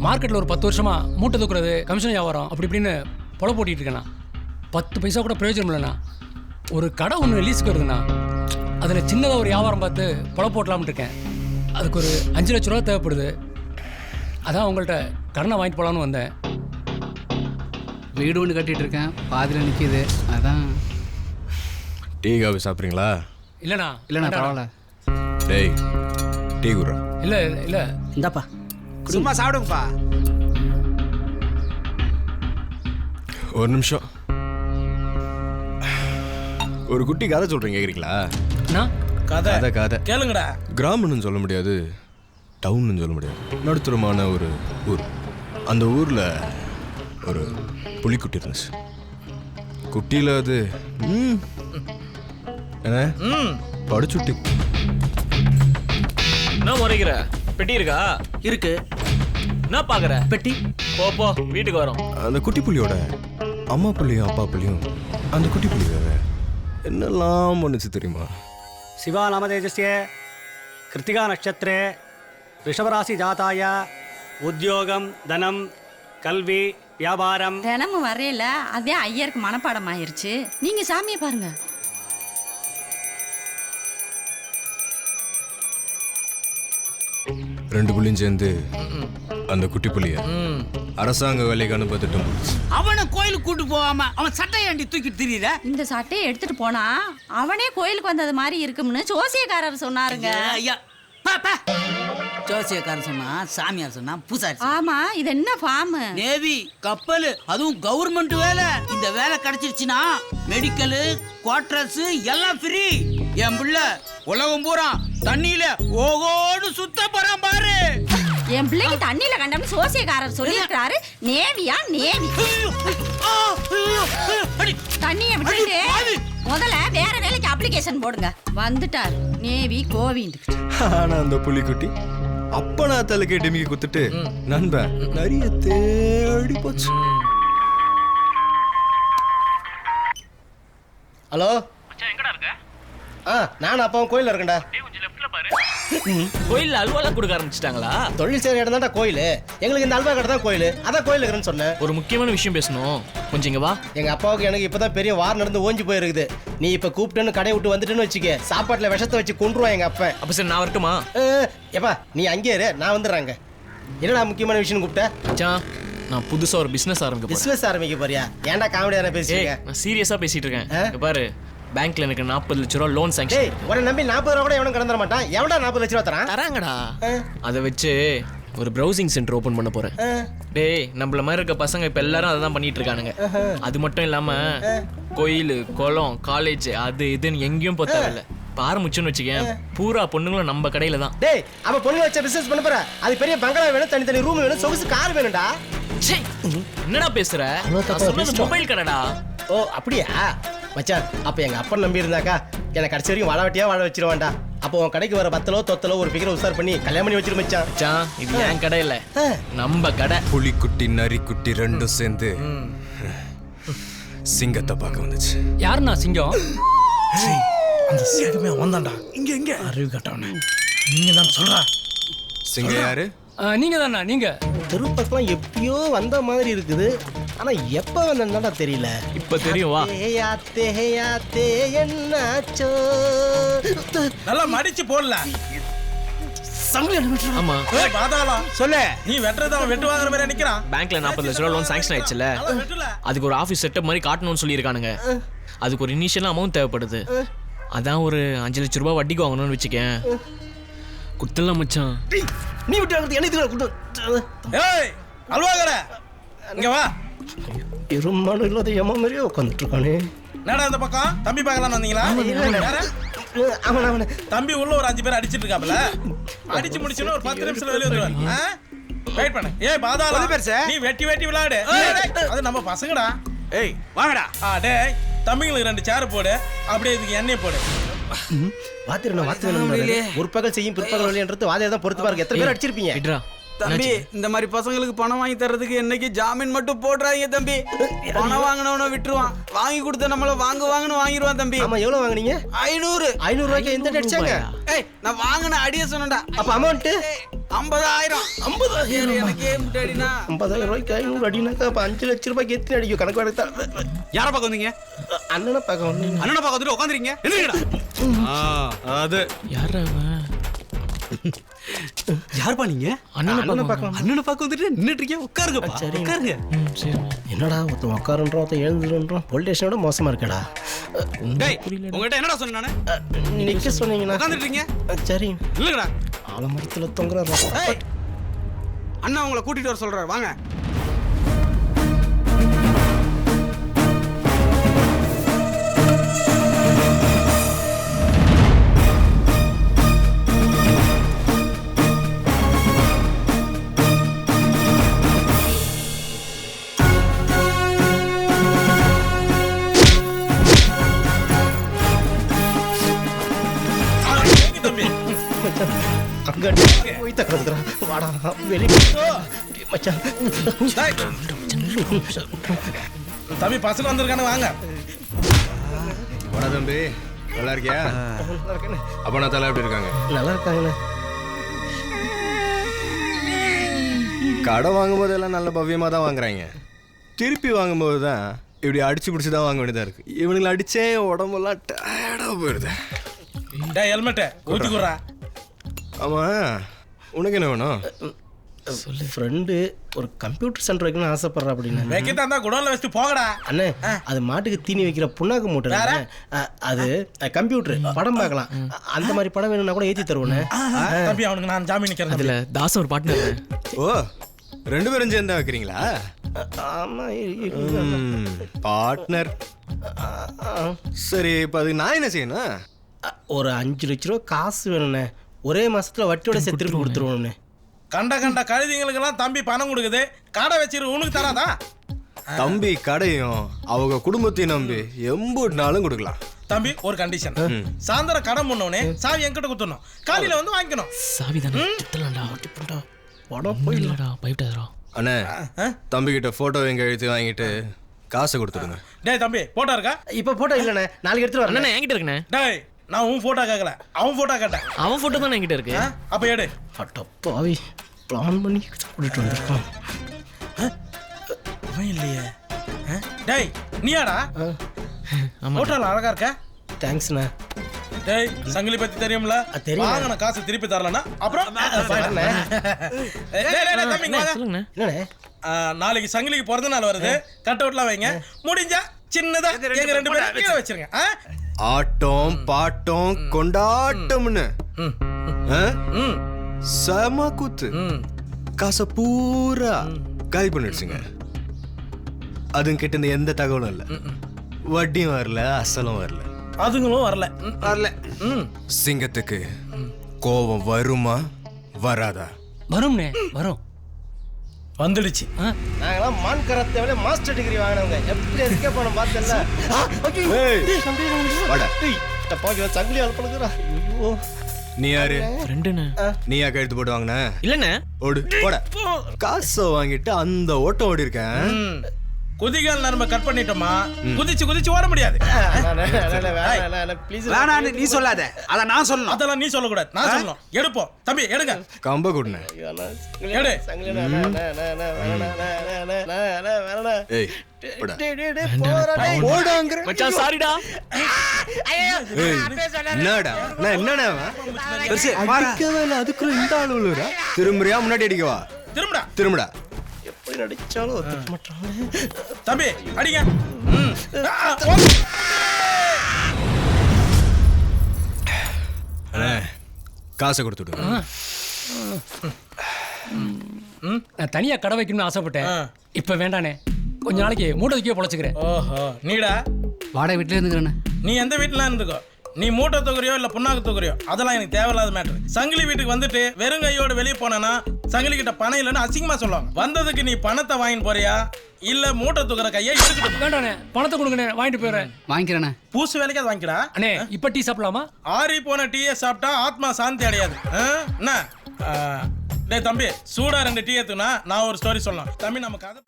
மார்க்கெட்டில் ஒரு 10 வருஷமா மூட்டை தூக்குறது கமிஷன் வியாபாரம் அப்படி இப்படின்னு பொல போட்டிகிட்டு இருக்கேண்ணா. 10 பைசா கூட பிரயோஜனம் இல்லைண்ணா. ஒரு கடை ஒன்று லீஸுக்கு வருதுண்ணா. அதில் சின்னதாக ஒரு வியாபாரம் பார்த்து பொல போட்டலாம்னு இருக்கேன். அதுக்கு ஒரு 5 லட்ச ரூபா தேவைப்படுது. அதான் உங்கள்கிட்ட கடனை வாங்கிட்டு போகலான்னு வந்தேன். வீடு ஒன்று கட்டிகிட்டு இருக்கேன், பாதியில் நிற்கிது. அதான். டீ காஃபி சாப்பிட்றீங்களா? இல்லைண்ணா இல்லைண்ணா பரவாயில்ல. டேய் டீ குடுறா. இல்லை இல்லை இந்தாப்பா சும்மா சாப்பிடுங்கப்பா. ஒரு நிமிஷம். ஒரு குட்டி கதை சொல்கிறேன், கேட்குறீங்களா? அண்ணா கதை கதை கதை கேளுங்கடா. கிராமம்னு சொல்ல முடியாது, டவுன்னு சொல்ல முடியாது, நடுத்தரமான ஒரு ஊர். அந்த ஊரில் ஒரு புலிக்குட்டி இருந்துச்சு. குட்டியில் அது என்ன படுச்சுட்டி. என்ன முறைக்கிற? பெட்டி இருக்கா? இருக்கு. என்ன பாக்குற? பெட்டி. போ வீட்டுக்கு வரோம். அந்த குட்டி புலியோட அம்மா புள்ளியும் அப்பா புள்ளியும் அந்த குட்டி புலிக்காக என்னெல்லாம் பண்ணுச்சு தெரியுமா? शिवा नामतेजस्य कृत्तिका नक्षत्रे ऋषभराशि जाताय उद्योगं धनं कल्वी வியாபாரம். தினமும் வரையில அதே ஐயருக்கு மனப்பாடம் ஆயிருச்சு. நீங்க சாமியை பாருங்க. ரெண்டு புள்ளியும் சேர்ந்து அந்த குட்டி புலிய அரசாங்க வேலைக்கு அனுப்ப திட்டம் போடுச்சு. அவனை கோயிலுக்கு கூட்டு போகாம அவன் சட்டையாண்டி தூக்கிட்டு திரியல. இந்த சட்டையை எடுத்துட்டு போனா அவனே கோயிலுக்கு வந்தது மாதிரி இருக்கும்னு ஜோசியக்காரர் சொன்னாருங்க. ஐயா ஜோசியக்காரன் சொன்னா, சாமியார் சொன்னா, பூசாரி. ஆமா, இது என்ன ஃபார்ம்? நேவி கப்பல், அதுவும் கவர்மெண்ட் வேலை. இந்த வேலை கிடைச்சிருச்சுன்னா மெடிக்கல் குவார்டர்ஸ் எல்லாம் ஃப்ரீ. என் பிள்ளை உலகம் பூரா தண்ணியில ஓகோடு சுத்த போறான் பாரு. என் பிள்ளைக்கு தண்ணியில கண்டம்னு ஜோசியக்காரர் சொல்லியிருக்காரு. நேவியா நேவி. தண்ணியை விட்டுட்டு முதல்ல வேற வேலைக்கு அப்ளிகேஷன் போடுங்க. வந்துட்டார் நேவி கோவிந்த். ஆனா அந்த புலிக்குட்டி அப்பனா தலைக்கு டெமிக்கு குத்துட்டு நண்பன் நிறைய தேடி போச்சு. ஹலோ எங்கடா இருக்க? நான் அப்பாவும் கோயில்ல இருக்கேன்டா. கோயில்ல அல்வாலாம் கொடுக்க ஆரம்பிச்சிட்டாங்களா? தொழில் செய்யற இடம் தான்டா கோயில். எங்களுக்கு இந்த அல்வா கடை தான் கோயில். அதான் கோயில் இருக்குன்னு சொன்னேன். ஒரு முக்கியமான விஷயம் பேசணும், கொஞ்சம் இங்க வா. எங்க அப்பாவுக்கு எனக்கு இப்பதான் பெரிய வார் நடந்து ஓஞ்சி போயிருக்குது. நீ இப்ப கூப்பிட்டுன்னு கடையை விட்டு வந்துட்டுன்னு வச்சுக்க, சாப்பாட்டுல விஷத்தை வச்சு கொண்டுருவான் எங்க அப்பா. அப்ப சரி நான் வரட்டுமா? எப்பா நீ அங்கே இரு, நான் வந்துடுறாங்க. என்னடா முக்கியமான விஷயம் கூப்பிட்ட? மச்சான், நான் புதுசா ஒரு பிசினஸ் ஆரம்பிக்க போறேன். பிசினஸ் ஆரம்பிக்க போறியா? ஏன்டா காமெடியான பேசிருக்க? நான் சீரியஸா பேசிட்டு இருக்கேன். இங்க பாரு, பேங்க்ல எனக்கு 40 லட்ச ரூபா லோன் சாங்க்ஷன். டேய், உன்னை நம்பி 40 ரூபா கூட எவனும் கடந்துற மாட்டான். எவன்டா 40 லட்ச ரூபா தரான்? தராங்கடா. அதை வச்சு ஒரு ப்ரௌசிங் சென்டர் ஓபன் பண்ண போறேன். டேய், நம்மள மாதிரி இருக்க பசங்க இப்ப எல்லாரும் அதை தான் பண்ணிட்டு இருக்கானுங்க. அது மட்டும் இல்லாம கோயில், குளம், காலேஜ் அது இதுன்னு எங்கேயும் போக தேவையில்ல. இப்ப ஆரம்பிச்சோன்னு வச்சுக்கேன், பூரா பொண்ணுங்களும் நம்ம கடையில தான். டேய், அவ பொண்ணு வச்ச பிசினஸ் பண்ண போற. அது பெரிய பங்களா வேணும், தனித்தனி ரூம் வேணும், சொகுசு கார் வேணும்டா. என்னடா பேசுற? மொபைல் கடைடா. ஓ அப்படியா மச்சான்? அப்ப எங்க அப்பா நம்பி இருந்தாக்கா எனக்கு கடைசி வரைக்கும் வாழ வெட்டியா வாழ வச்சிருவான்டா. அப்போ உன் கடைக்கு வர 10 தொத்தலோ ஒரு பிகரை உசார் பண்ணி கல்யாணம் பண்ணி வச்சிரு மச்சான். மச்சான், இது என் கடை இல்ல, நம்ம கடை. புலிக்குட்டி நரிக்குட்டி ரெண்டும் சேர்ந்து சிங்கத்தை பார்க்க வந்துச்சு. யாருண்ணா சிங்கம்? அந்த சிங்கமே வந்தான்டா. இங்க அறிவு கட்டவனே, நீங்க தான் சொல்றா. சிங்கம் யாரு? நீங்க தானா? நீங்க திருப்பத்தெல்லாம் எப்பயோ வந்த மாதிரி இருக்குது, ஆனா எப்ப வந்தா தெரியல. இப்ப தெரியும், வா. என்னாச்சோ நல்லா மடிச்சு போடல. ஆமா, சொல்லு. நீ வெட்டுறத அவன் வெட்டு வாங்குற மாதிரி நிக்கிறான். பேங்க்ல 40 லட்ச ரூபா லோன் சாங்க்ஷன் ஆயிடுச்சுல, அதுக்கு ஒரு ஆபீஸ் செட்டப் மாதிரி காட்டணும்னு சொல்லியிருக்கானுங்க. அதுக்கு ஒரு இனிஷியல் அமௌண்ட் தேவைப்படுது. அதான் ஒரு 5 லட்ச ரூபாய் வட்டிக்கு வாங்கணும்னு வச்சுக்கேன். குடுத்துடலாம் மச்சான். நீ விட்டு எனக்கு ஏய் அல்வா கடை இங்க வா. இருமானு இல்லாத ஏமா மாதிரியே உட்காந்துட்டு இருக்கானே. என்னடா இந்த பக்கம் தம்பி பார்க்கலாம்னு வந்தீங்களா? தம்பி உள்ள ஒரு 5 பேர் அடிச்சிட்டு இருக்காப்ல. அடிச்சு முடிச்சுன்னு ஒரு 10 நிமிஷத்துல வெளியே வந்துருவாங்க. வெயிட் பண்ணு. ஏய் பாதாள நீ வெட்டி வெட்டி விளையாடு. அது நம்ம பசங்கடா. ஏய் வாங்கடா. டேய், தம்பிங்களுக்கு 2 சேர் போடு, அப்படியே இதுக்கு எண்ணெய் போடு. ஒரு பகல் செய்யும் பிற்பகல் வழின்றது வாதையை தான் பொறுத்து பாருங்க. எத்தனை பேர் அடிச்சிருப்பீங்க? தம்பி, இந்த மாதிரி பசங்களுக்கு பணம் வாங்கி தர்றதுக்கு என்னைக்கு ஜாமீன் மட்டும் போடுறாங்க தம்பி. பணம் வாங்கினவன விட்டுருவான், வாங்கி கொடுத்த நம்மள வாங்கன்னு வாங்கிடுவான் தம்பி. ஆமா, எவ்வளவு வாங்குனீங்க? 500 ரூபாய்க்கு எந்த அடிச்சாங்க? நான் வாங்கின அடிய சொன்னடா. அப்ப அமௌண்ட் 50,000. 50,000 எனக்கே முட்டாடினா 50,000 ரூபாய்க்கு 500 அடினாக்கா அப்ப 5 லட்சம் ரூபாய்க்கு எத்தனை அடிக்கும் கணக்கு வழக்கு யாரை பார்க்க வந்தீங்க? அண்ணனை பார்க்க வந்தீங்க. அண்ணனை பார்க்க வந்துட்டு உட்காந்துருக்கீங்க. என்னங்கடா? அது யாரா அவன்? யாருப்பா நீங்க? அண்ணனை பார்க்க அண்ணனை பார்க்க வந்துட்டு நின்னுட்டு இருக்கீங்க. உட்காருங்கப்பா. உட்காருங்க. சரி. என்னடா ஒருத்தன் உட்காருன்றோம் ஒருத்தன் எழுந்துருன்றோம் போலீஸ் ஸ்டேஷனோட மோசமா இருக்கடா. டேய், உங்ககிட்ட என்னடா சொன்னேன் நானு? நிக்க சொன்னீங்கன்னா உட்காந்துட்டு இருக்கீங்க. சரி இல்லங்கடா. ஆலமரத்துல தொங்குற ஏய், அண்ணா உங்களை கூட்டிட்டு வர சொல்றாரு வாங்க. அங்க போய் தக்கிறதுக்குறா வாடா வெளியே மச்சான். தம்பி பசங்க வந்திருக்கானு வாங்க. வட தம்பி நல்லா இருக்கியா? நல்லா இருக்கேண்ணே. அப்பா நான் தலை எப்படி இருக்காங்க? நல்லா இருக்காங்கண்ணே. கடை வாங்கும்போது எல்லாம் நல்ல பவ்யமாக தான் வாங்குறாங்க. திருப்பி வாங்கும்போது தான் இப்படி அடிச்சு பிடிச்சி தான் வாங்க வேண்டியதாக இருக்கு. இவனுங்களை அடிச்சே உடம்பெல்லாம் டயர்டாக போயிடுது. டேய் ஹெல்மெட்டை ஊற்றி கொடுறா. ஆமாம், உனக்கு என்ன வேணும்? ஃப்ரெண்டு ஒரு கம்ப்யூட்டர் சென்டர் வைக்கணும்னு ஆசைப்படுறா அப்படின்னு. வைக்கத்தான் இருந்தா குடோன்ல வச்சுட்டு போங்கடா. அண்ணே அது மாட்டுக்கு தீனி வைக்கிற புண்ணாக்கு மூட்டை. அது கம்ப்யூட்டர் படம் பார்க்கலாம். அந்த மாதிரி படம் வேணும்னா கூட ஏற்றி தருவேண்ணே. தம்பி அவனுக்கு நான் ஜாமீன் நிக்கிறேன். அதுல தாசன் ஒரு பார்ட்னர். ஓ, 2 பேரும் சேர்ந்து தான் வைக்கிறீங்களா? ஆமாம் பார்ட்னர். சரி, இப்போ அதுக்கு நான் என்ன செய்யணும்? ஒரு 5 லட்ச ரூபா காசு வேணுண்ணே. ஒரே மாசத்துல வட்டியோட சேர்த்து திருப்பி கொடுத்துருவோம்ண்ணே. கண்ட கழுதிங்களுக்கெல்லாம் தம்பி பணம் கொடுக்குது. கடை வச்சிரு உனக்கு தராதா? தம்பி கடையும் அவங்க குடும்பத்தையும் நம்பி எம்பூட்னாலும் கொடுக்கலாம். தம்பி ஒரு கண்டிஷன். சாயந்தரம் கடை முன்னோனே சாவி என்கிட்ட கொடுத்துடணும். காலையில வந்து வாங்கிக்கணும். சாவி தானே திட்டலாம்டா. படம் போயிடலாம்டா. பயப்படாதடா. அண்ணே, தம்பி கிட்ட போட்டோ எங்க எழுதி வாங்கிட்டு காசை கொடுத்துடுங்க. டேய் தம்பி போட்டோ இருக்கா? இப்போ போட்டோ இல்லைண்ணே, நாளைக்கு எடுத்துட்டு வரேன். அண்ணா என்கிட்ட இருக்குண்ணே. டேய் நான் உன் போட்டோ கேட்கல, அவன் போட்டோ கேட்டேன். அவன் போட்டோ தானே என்கிட்ட இருக்கு. அப்ப எடு. அட்டப்பாவி பிளான் பண்ணி கூட்டிட்டு வந்திருக்கான். அவன் இல்லையே. டேய் நீயாடா? ஆமா. போட்டோல அழகா இருக்க. தேங்க்ஸ்ண்ணே. டேய் சங்கிலி பத்தி தெரியும்ல? தெரியும். வாங்கின காசு திருப்பி தரலனா அப்புறம் தம்பி இங்க வாங்க. சொல்லுங்கண்ணே. என்னண்ணே? நாளைக்கு சங்கிலிக்கு பிறந்த நாள் வருது. கட் அவுட்லாம் வைங்க. முடிஞ்சா சின்னதா எங்க 2 பேரும் கீழே வச்சிருங்க. ஆட்டம் பாட்டம் கொண்டாட்டம்னு செம கூத்து. காசை பூரா காலி பண்ணிடுச்சுங்க. அதுங்க கிட்ட இருந்து எந்த தகவலும் இல்லை. வட்டியும் வரல, அசலும் வரல. அதுங்களும் வரல. சிங்கத்துக்கு கோபம் வருமா வராதா? வரும்னே, வரும். வந்துடுச்சு. நாங்களாம் மான் கராத்தே வேலை மாஸ்டர் டிகிரி வாங்கினவங்க. எப்படி எஸ்கேப் பண்ண பார்த்தல. சங்கிலி அனுப்புறா. ஐயோ, நீ யாரு? ஃப்ரெண்டுண்ணே. நீயா கழுத்து போட்டு வாங்கின? இல்லண்ணே. ஓடு போட. காசை வாங்கிட்டு அந்த ஓட்டம் ஓடி இருக்கேன். குதிகால் நரம்ப கட் பண்ணிட்டோமா, குதிச்சு ஓட முடியாது. வேணான்னு நீ சொல்லாத, அத நான் சொல்லணும். அதெல்லாம் நீ சொல்லக்கூடாது, நான் சொல்லணும். எடுப்போம் தம்பி, எடுங்க. கம்ப குடுன. எடு. ஏய் போடா. மச்சான் சாரிடா. என்னடா என்னடா அதுக்குள்ள இந்த ஆளு உள்ளூரா? திரும்புறியா முன்னாடி அடிக்கவா? திரும்புடா. எப்படி நடிச்சாலும் ஒத்துக்க மாட்டாங்க. தம்பி அடிங்க. காசை கொடுத்துடு. நான் தனியா கடை வைக்கணும்னு ஆசைப்பட்டேன். இப்ப வேண்டானே, கொஞ்ச நாளைக்கு மூட்டை தூக்கியே பொழைச்சுக்கிறேன். ஓஹோ, நீடா? வாடகை வீட்டுல இருந்துக்கிறேண்ணே. நீ எந்த வீட்டுல இருந்துக்கோ. நீ மூட்டை தூக்குறியோ இல்ல புண்ணாக்கு தூக்குறியோ அதெல்லாம் எனக்கு தேவையில்லாத மேட்டர். சங்கிலி வீட்டுக்கு வந்துட்டு வெறும் கையோட வெளியே போனா சங்கிலி கிட்ட பணம் இல்லைன்னு அசிங்கமா சொல்லுவாங்க. வந்ததுக்கு நீ பணத்தை வாங்கிட்டு போறியா இல்ல மூட்டை தூக்குற கையை எடுத்துட்டு? வேண்டானே, பணத்தை கொடுங்கண்ணே, வாங்கிட்டு போயிடுறேன். வாங்கிக்கிறேண்ணே. பூசு வேலைக்கு அது வாங்கிடா. அண்ணே, இப்ப டீ சாப்பிடலாமா? ஆறி போன டீயை சாப்பிட்டா ஆத்மா சாந்தி அடையாது. என்ன டேய் தம்பி, சூடா 2 டீ ஏத்துனா நான் ஒரு ஸ்டோரி சொல்லலாம். தம்பி நம்ம கதை